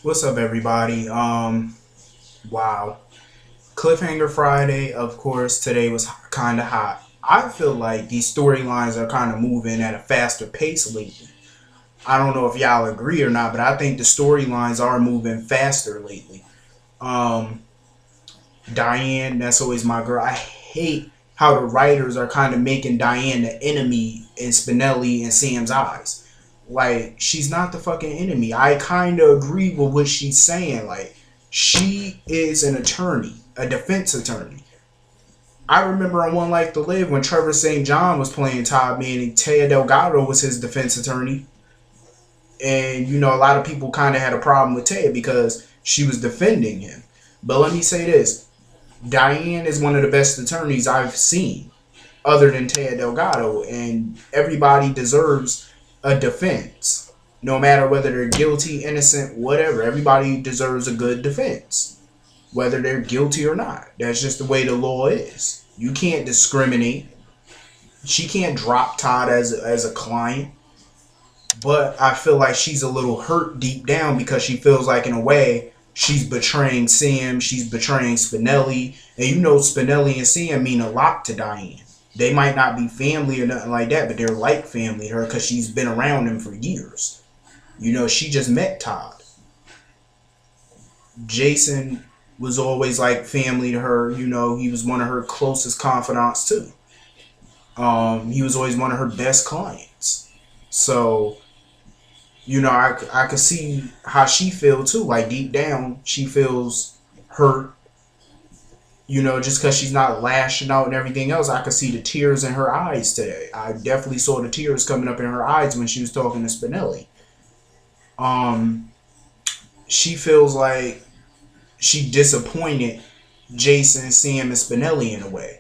What's up, everybody? Wow. Cliffhanger Friday, of course, today was kind of hot. I feel like these storylines are kind of moving at a faster pace lately. I don't know if y'all agree or not, but I think the storylines are moving faster lately. Um, Diane, that's always my girl. I hate how the writers are kind of making Diane the enemy in Spinelli and Sam's eyes. Like, she's not the fucking enemy. I kind of agree with what she's saying. Like, she is an attorney, a defense attorney. I remember on One Life to Live when Trevor St. John was playing Todd Manning, Taya Delgado was his defense attorney. And, a lot of people kind of had a problem with Taya because she was defending him. But let me say this, Diane is one of the best attorneys I've seen, other than Taya Delgado, and everybody deserves a defense. No matter whether they're guilty, innocent, whatever, everybody deserves a good defense, whether they're guilty or not. That's just the way the law is. You can't discriminate. She can't drop Todd as a client, but I feel like she's a little hurt deep down because she feels like, in a way, she's betraying Sam, she's betraying Spinelli, and Spinelli and Sam mean a lot to Diane. They might not be family or nothing like that, but they're like family to her because she's been around them for years. She just met Todd. Jason was always like family to her. He was one of her closest confidants too. He was always one of her best clients. So, I could see how she feels too. Like, deep down, she feels hurt. Just because she's not lashing out and everything else, I could see the tears in her eyes today. I definitely saw the tears coming up in her eyes when she was talking to Spinelli. Um, she feels like she disappointed Jason, Sam, and Spinelli in a way.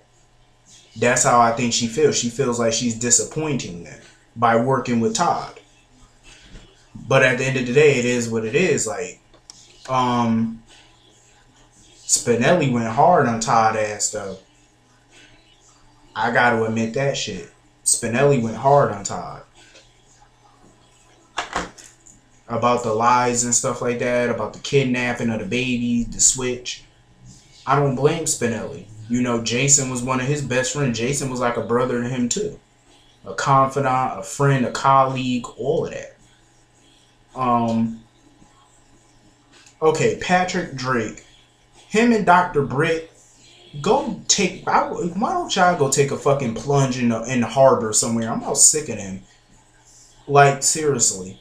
That's how I think she feels. She feels like she's disappointing them by working with Todd. But at the end of the day, it is what it is. Like, Spinelli went hard on Todd ass though. I gotta admit that shit. Spinelli went hard on Todd about the lies and stuff like that, about the kidnapping of the baby, the switch. I don't blame Spinelli. Jason was one of his best friends. Jason was like a brother to him too. A confidant, a friend, a colleague, all of that. Okay, Patrick Drake. Him and Dr. Britt, why don't y'all go take a fucking plunge in the harbor somewhere? I'm all sick of them. Like, seriously.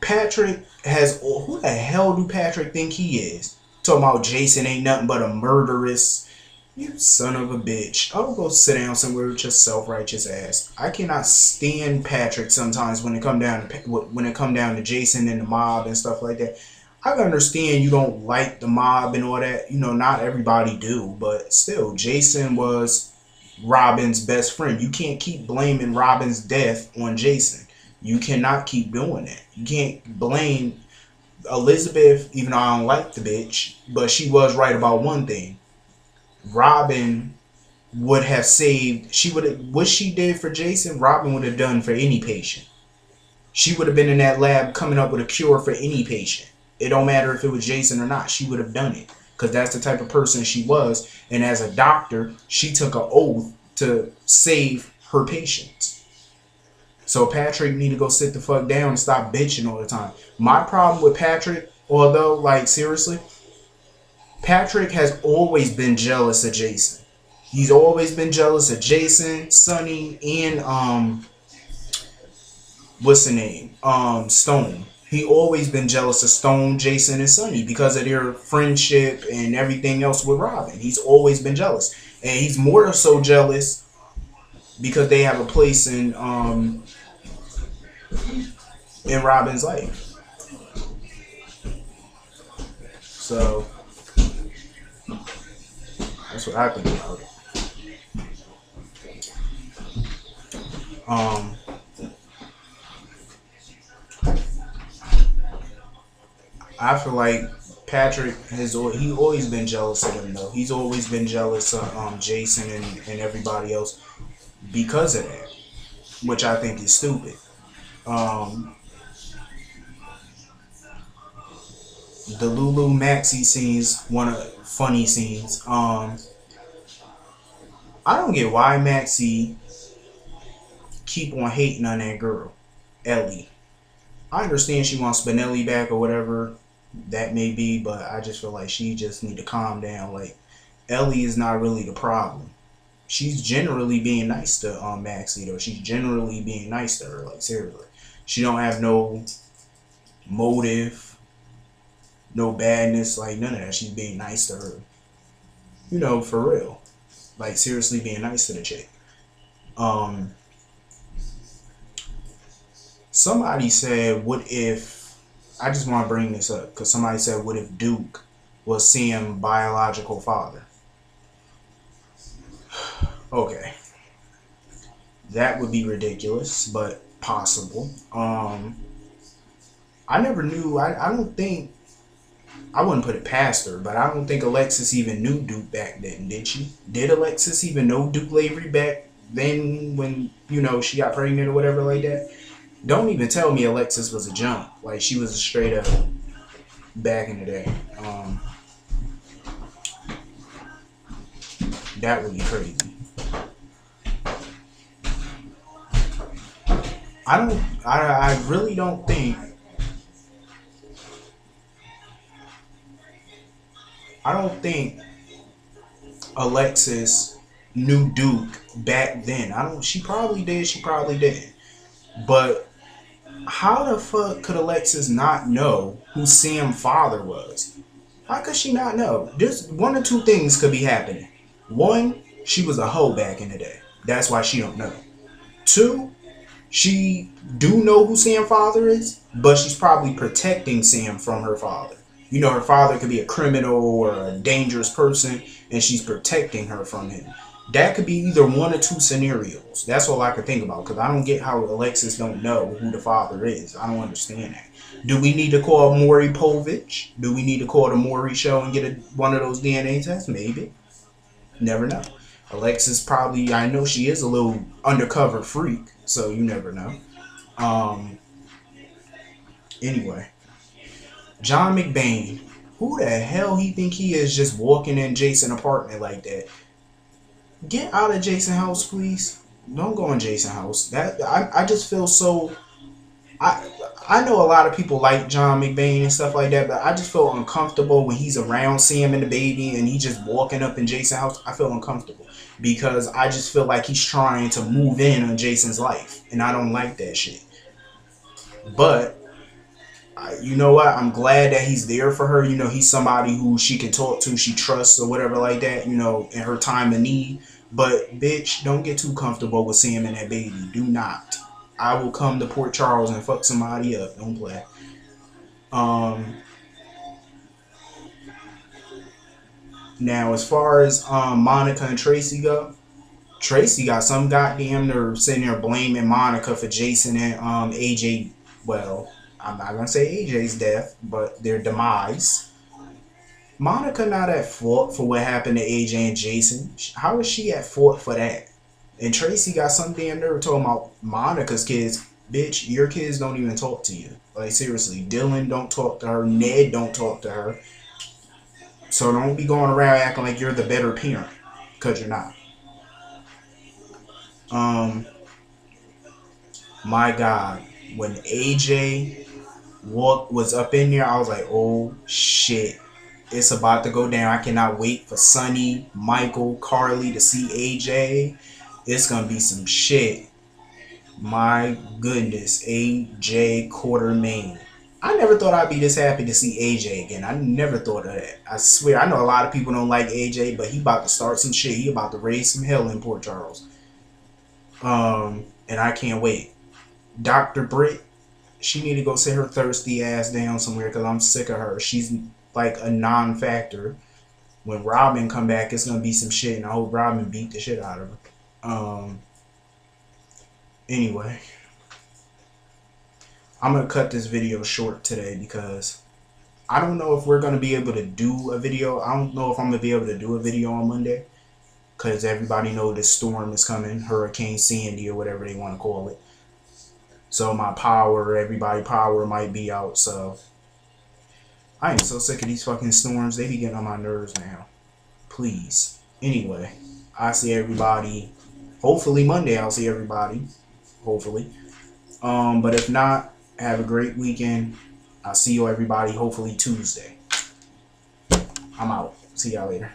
Patrick who the hell do Patrick think he is? Talking about Jason ain't nothing but a murderess. You son of a bitch. I'll go sit down somewhere with your self-righteous ass. I cannot stand Patrick sometimes when it come down to Jason and the mob and stuff like that. I understand you don't like the mob and all that. Not everybody do, but still, Jason was Robin's best friend. You can't keep blaming Robin's death on Jason. You cannot keep doing that. You can't blame Elizabeth, even though I don't like the bitch, but she was right about one thing. Robin would have saved, what she did for Jason, Robin would have done for any patient. She would have been in that lab coming up with a cure for any patient. It don't matter if it was Jason or not. She would have done it because that's the type of person she was. And as a doctor, she took an oath to save her patients. So Patrick need to go sit the fuck down and stop bitching all the time. My problem with Patrick, although, like, seriously, Patrick has always been jealous of Jason. He's always been jealous of Jason, Sonny, and what's the name? Stone. He always been jealous of Stone, Jason, and Sonny because of their friendship and everything else with Robin. He's always been jealous. And he's more so jealous because they have a place in Robin's life. So that's what I think about it. Um, I feel like Patrick he always been jealous of them though. He's always been jealous of Jason and everybody else because of that, which I think is stupid. Um, The Lulu Maxi scenes, one of the funny scenes. I don't get why Maxi keep on hating on that girl, Ellie. I understand she wants Spinelli back or whatever that may be, but I just feel like she just need to calm down. Like, Ellie is not really the problem. She's generally being nice to Maxie though. She's generally being nice to her. Like, seriously, she don't have no motive, no badness, like none of that. She's being nice to her. You know, for real. Like, seriously being nice to the chick. Somebody said, what if, I just want to bring this up because somebody said, what if Duke was Sam's biological father? Okay. That would be ridiculous, but possible. I never knew, I don't think, I wouldn't put it past her, but I don't think Alexis even knew Duke back then, did she? Did Alexis even know Duke Lavery back then when, you know, she got pregnant or whatever like that? Don't even tell me Alexis was a jump. Like, she was a straight up back in the day. That would be crazy. I really don't think, Alexis knew Duke back then. She probably did. But how the fuck could Alexis not know who Sam's father was? How could she not know? There's one or two things could be happening. One, she was a hoe back in the day. That's why she don't know. Two, she do know who Sam's father is, but she's probably protecting Sam from her father. You know, her father could be a criminal or a dangerous person, and she's protecting her from him. That could be either one or two scenarios. That's all I could think about, because I don't get how Alexis don't know who the father is. I don't understand that. Do we need to call Maury Povich? Do we need to call the Maury show and get one of those DNA tests? Maybe. Never know. Alexis probably, I know she is a little undercover freak, so you never know. Anyway. John McBain. Who the hell he think he is just walking in Jason's apartment like that? Get out of Jason's house, please. Don't go in Jason's house. I just feel so. I know a lot of people like John McBain and stuff like that, but I just feel uncomfortable when he's around Sam and the baby and he's just walking up in Jason's house. I feel uncomfortable because I just feel like he's trying to move in on Jason's life, and I don't like that shit. But you know what? I'm glad that he's there for her. You know, he's somebody who she can talk to, she trusts or whatever like that, you know, in her time of need. But, bitch, don't get too comfortable with Sam and that baby. Do not. I will come to Port Charles and fuck somebody up. Don't play. Now, as far as Monica and Tracy go, Tracy got some goddamn nerve sitting there blaming Monica for Jason and AJ. Well, I'm not gonna say AJ's death, but their demise. Monica not at fault for what happened to AJ and Jason. How is she at fault for that? And Tracy got some damn nerve talking about Monica's kids. Bitch, your kids don't even talk to you. Like, seriously, Dylan don't talk to her. Ned don't talk to her. So don't be going around acting like you're the better parent, because you're not. My God, when AJ was up in there, I was like, oh shit, it's about to go down. I cannot wait for Sonny, Michael, Carly to see AJ. It's gonna be some shit. My goodness, AJ Quartermain. I never thought I'd be this happy to see AJ again. I never thought of that. I swear, I know a lot of people don't like AJ, but he about to start some shit. He about to raise some hell in Port Charles. And I can't wait. Dr. Britt, she need to go sit her thirsty ass down somewhere because I'm sick of her. She's like a non-factor. When Robin come back, it's gonna be some shit, and I hope Robin beat the shit out of her. Anyway, I'm gonna cut this video short today because I don't know if we're gonna be able to do a video. I don't know if I'm gonna be able to do a video on Monday because everybody know this storm is coming, Hurricane Sandy or whatever they want to call it. So my power, everybody power might be out. So I am so sick of these fucking storms. They be getting on my nerves now. Please. Anyway, I see everybody. Hopefully Monday I'll see everybody. Hopefully. But if not, have a great weekend. I'll see you everybody hopefully Tuesday. I'm out. See y'all later.